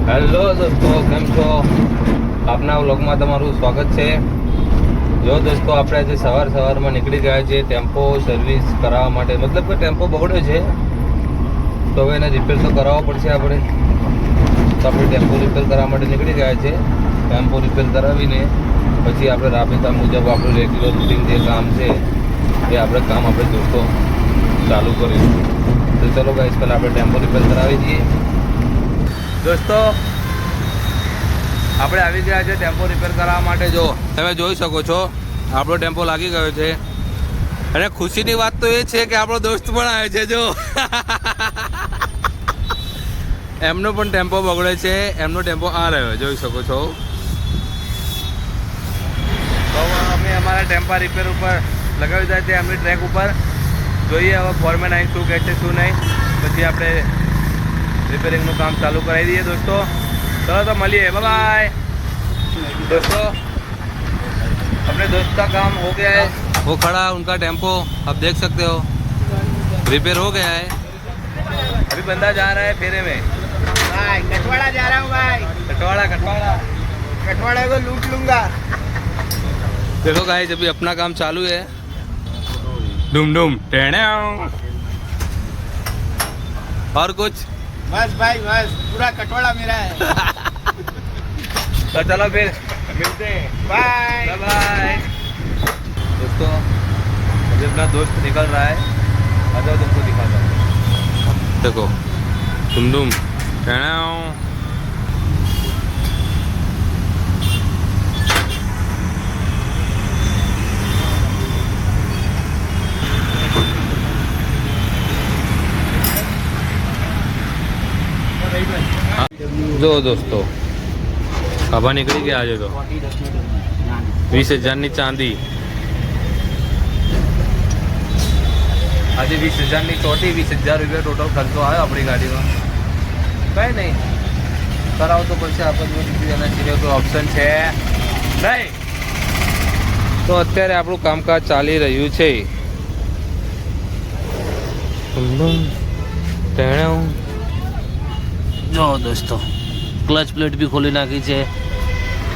Hello દોસ્તો, કેમ છો? આપના વ્લોગમાં તમારું સ્વાગત છે. જો દોસ્તો, આપણે આજે સવારમાં નીકળી ગયા છીએ ટેમ્પો સર્વિસ કરાવવા માટે. મતલબ કે ટેમ્પો બગડ્યો છે, તો હવે એને રિપેર તો કરાવવો પડશે આપણે. તો આપણે ટેમ્પો રિપેર કરાવવા માટે નીકળી ગયા છે. ટેમ્પો રિપેર કરાવીને પછી આપણે રાબેતા મુજબ આપણું રેગ્યુલર રૂટીન જે કામ છે એ આપણે દોસ્તો ચાલુ કરીશું. તો ચલો ગાઈસ, પહેલાં આપણે ટેમ્પો રિપેર કરાવી દઈએ. દોસ્તો, આપણે આવી ગયા છે ટેમ્પો રિપેર કરાવવા માટે. જો તમે જોઈ શકો છો, આપણો ટેમ્પો લાગી ગયો છે. અને ખુશીની વાત તો એ છે કે આપણો દોસ્ત પણ આવે છે. જો એમનો પણ ટેમ્પો બગડે છે, એમનો ટેમ્પો આ રહ્યો, જોઈ શકો છો. તો અમે અમારા ટેમ્પા રિપેર ઉપર લગાવી દીધા છે એમની ટ્રેક ઉપર. જોઈએ હવે ફોરમેન આવીને શું કહે છે શું નહીં, પછી આપણે रिपेयरिंग काम चालू कराई दिए दोस्तों. चलो तो मिलिए, बाय बाय दोस्तों. अपने दोस्त का काम हो गया है, वो खड़ा उनका टेम्पो आप देख सकते हो, रिपेयर हो गया है. अभी बंदा जा रहा है फेरे में. भाई कटवाड़ा जा रहा हूँ भाई. कटवाड़ा को लूट लूंगा. देखो गाइस, अभी अपना काम चालू है. डूम डूम टेढ़े और कुछ बस भाई बस, पूरा कटवाड़ा मेरा है. तो चलो फिर मिलते हैं. बाय बाय दोस्तों. अभी अपना दोस्त निकल रहा है, आ जाओ तुमको दिखाता हूँ. देखो तुम જો દોસ્તો, હવા નીકળી ગયા આજે તો 20,000ની ચાંદી, આજે 20,000ની ચોટી. 20,000 રૂપિયા ટોટલ ખર્ચો આવ્યો આપણી ગાડીમાં. કઈ નહીં, કરાવો તો પડશે આપણે. એના સિવાય કોઈ ઓપ્શન છે નહીં. તો અત્યારે આપણું કામકાજ ચાલી રહ્યું છે. જો દોસ્તો, ક્લચ પ્લેટ બી ખોલી નાખી છે,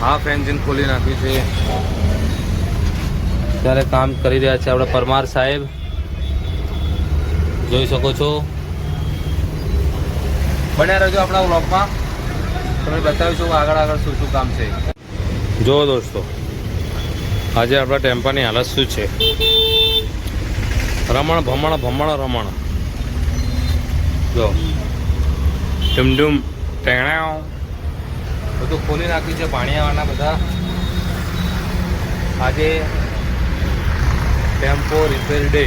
હાફ એન્જિન ખોલી નાખ્યું છે. ત્યારે કામ કરી રહ્યા છે આપણા પરમાર સાહેબ, જોઈ શકો છો. બન્યા રહેજો આપણા વ્લોગમાં, તમને બતાવીશું આગળ શું શું કામ છે. જો દોસ્તો, આજે આપણા ટેમ્પાની હાલત શું છે. રમણ ભમણ જો ડુમડુમ ટેણાઓ બધું ખોલી નાખ્યું છે. પાણીયાવાળા બધા. આજે ટેમ્પો રિપેર ડે.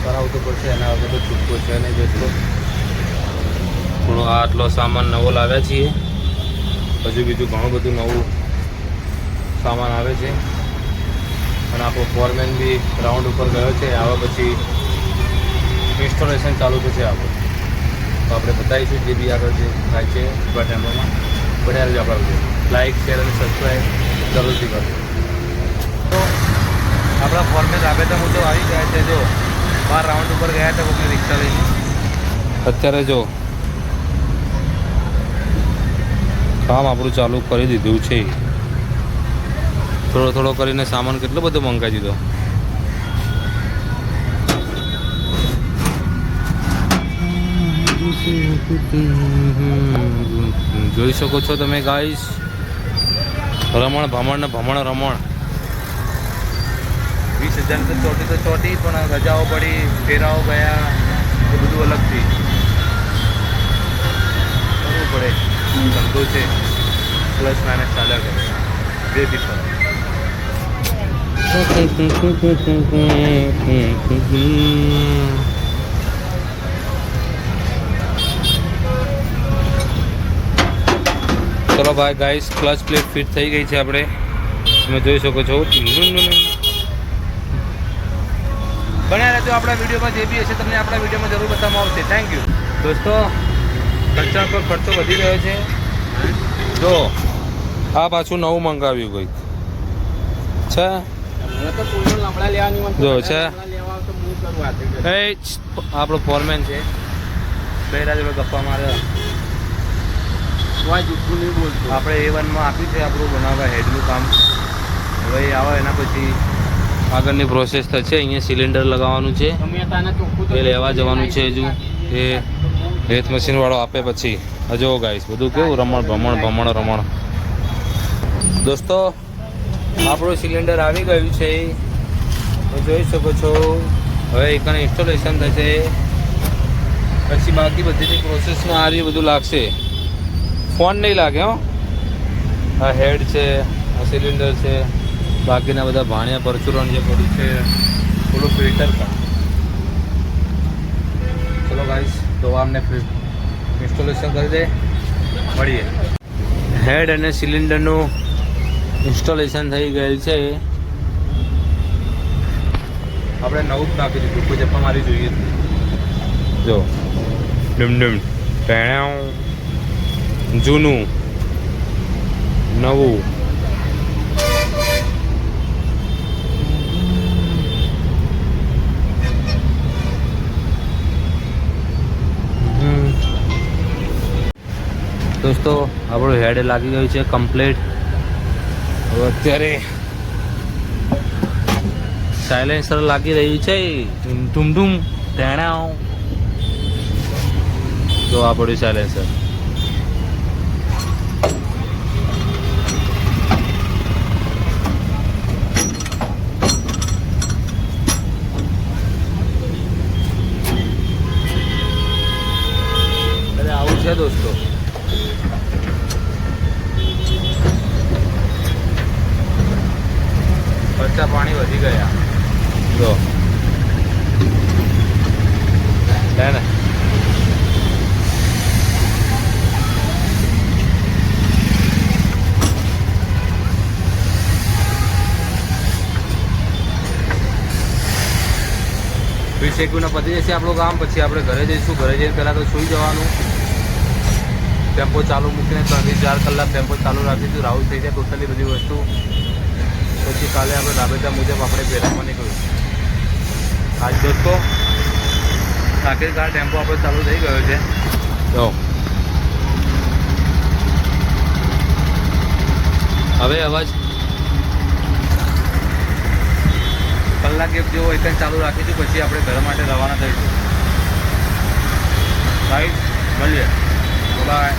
કરાવવું તો પડશે, એના વગર તો છૂટકો છે નહીં દોસ્તો. થોડો આટલો સામાન નવો લાવ્યા છીએ, હજુ બીજું ઘણું બધું નવું સામાન આવે છે. અને આપણો ફોરમેન બી રાઉન્ડ ઉપર ગયો છે. આવા પછી ઇન્સ્ટોલેશન ચાલુ થશે આપણું. તો આપણે બતાવીશું જે બી આગળ જે થાય છે આપણા ટેમ્પોમાં. બન્યા રહેજો આપણા વિડીયો. લાઇક, શેર અને સબસ્ક્રાઈબ જરૂરથી કરજો. તો આપણા ફોરમેન રાબેતા મુજબ આવી ગયા છે. જો બહાર રાઉન્ડ ઉપર ગયા હતા કોઈની રિક્ષા લઈને. અત્યારે જો કામ આપણું ચાલુ કરી દીધું છે. થોડો કરીને સામાન કેટલો બધો મંગાવી દીધો. જોઈ શકો છો તમે ગાઈસ, રમણ 20,000 તો ચોટી, પણ રજાઓ પડી, ફેરાઓ ગયા, એ બધું અલગથી કરવું પડે. ધંધો છે, પ્લસ માઇનસ ચાલ્યા કરે, બે બી ફરક. ચલો ભાઈ ગાઈસ, ક્લચ પ્લેટ ફિટ થઈ ગઈ છે. આપણે તમે જોઈ શકો છો. બન્યા રહેજો આપણા વિડીયોમાં. જે બી હશે તમને આપણા વિડીયોમાં જરૂર બતાવવામાં આવશે. થેન્ક યુ દોસ્તો. ખર્ચા પર ખર્ચો વધી રહ્યો છે. જો આ પાછું નવું મંગાવ્યું કંઈક છે. જો છે કરું વાતે કરું. એ આપણો ફોરમેન છે બેરા જોડે ગપ્પા મારે. કોઈ જુઠ્ઠું નહીં બોલતો. આપણે A1માં આપ્યું છે આપણું બનાવવા હેડનું કામ. હવે એ આવે એના પછી આગળની પ્રોસેસ થશે. અહીંયા સિલિન્ડર લગાવવાનું છે, તમે તાને ચોખ્ખું તો એ લેવા જવાનું છે હજુ. એ રેત મશીનવાળો આપે પછી હજુ ગાઈશ બધું કેવું રમણ. દોસ્તો આપણું સિલિન્ડર આવી ગયું છે, તો જોઈ શકો છો. હવે એકને ઇન્સ્ટોલેશન થશે, પછી બાકી બધીની પ્રોસેસમાં આ રહ્યું બધું લાગશે. ફોન નહીં લાગે હો. આ હેડ છે, આ સિલિન્ડર છે, બાકીના બધા ભાણિયા પરચુરણ જે પડ્યું છે, થોડું ફિલ્ટર પણ. ચલો ગાઈસ, તો આમને ઇન્સ્ટોલેશન કરી દે, મળીએ. હેડ અને સિલિન્ડરનું ઇન્સ્ટોલેશન થઈ ગયેલ છે. આપણે નવું જ નાખી દીધું, કોઈ જપ્પા મારી જોઈએ જો ડમ જૂનું નવું. દોસ્તો આપણું હેડ લાગી ગયું છે કમ્પ્લીટ. હવે અત્યારે સાયલેન્સર લાગી રહ્યું છે, ધૂમ ટેણા. જો આ પડ્યું સાયલેન્સર. અને આવું છે દોસ્તો. ખર્ચા પાણી વધી ગયા જો છે ને. વીસ એકવીના પતી જશે આપણું કામ, પછી આપણે ઘરે જઈશું. ઘરે જઈને પહેલાં તો સૂઈ જવાનું. ટેમ્પો ચાલુ મૂકીને 3-4 કલાક ટેમ્પો ચાલુ રાખીશું. રાહુલ થઈ જાય ટોટલી બધી વસ્તુ. પછી કાલે આપણે રાબેતા મુજબ આપણે પહેલામાં નીકળ્યું. આજ દોસ્તો આખિરકાર ટેમ્પો આપણે ચાલુ થઈ ગયો છે. તો હવે અવાજ કલાક એક જેવો એક ચાલુ રાખીશું, પછી આપણે ઘર માટે રવાના થઈશું. રાઈટ, મળીએ, બાય.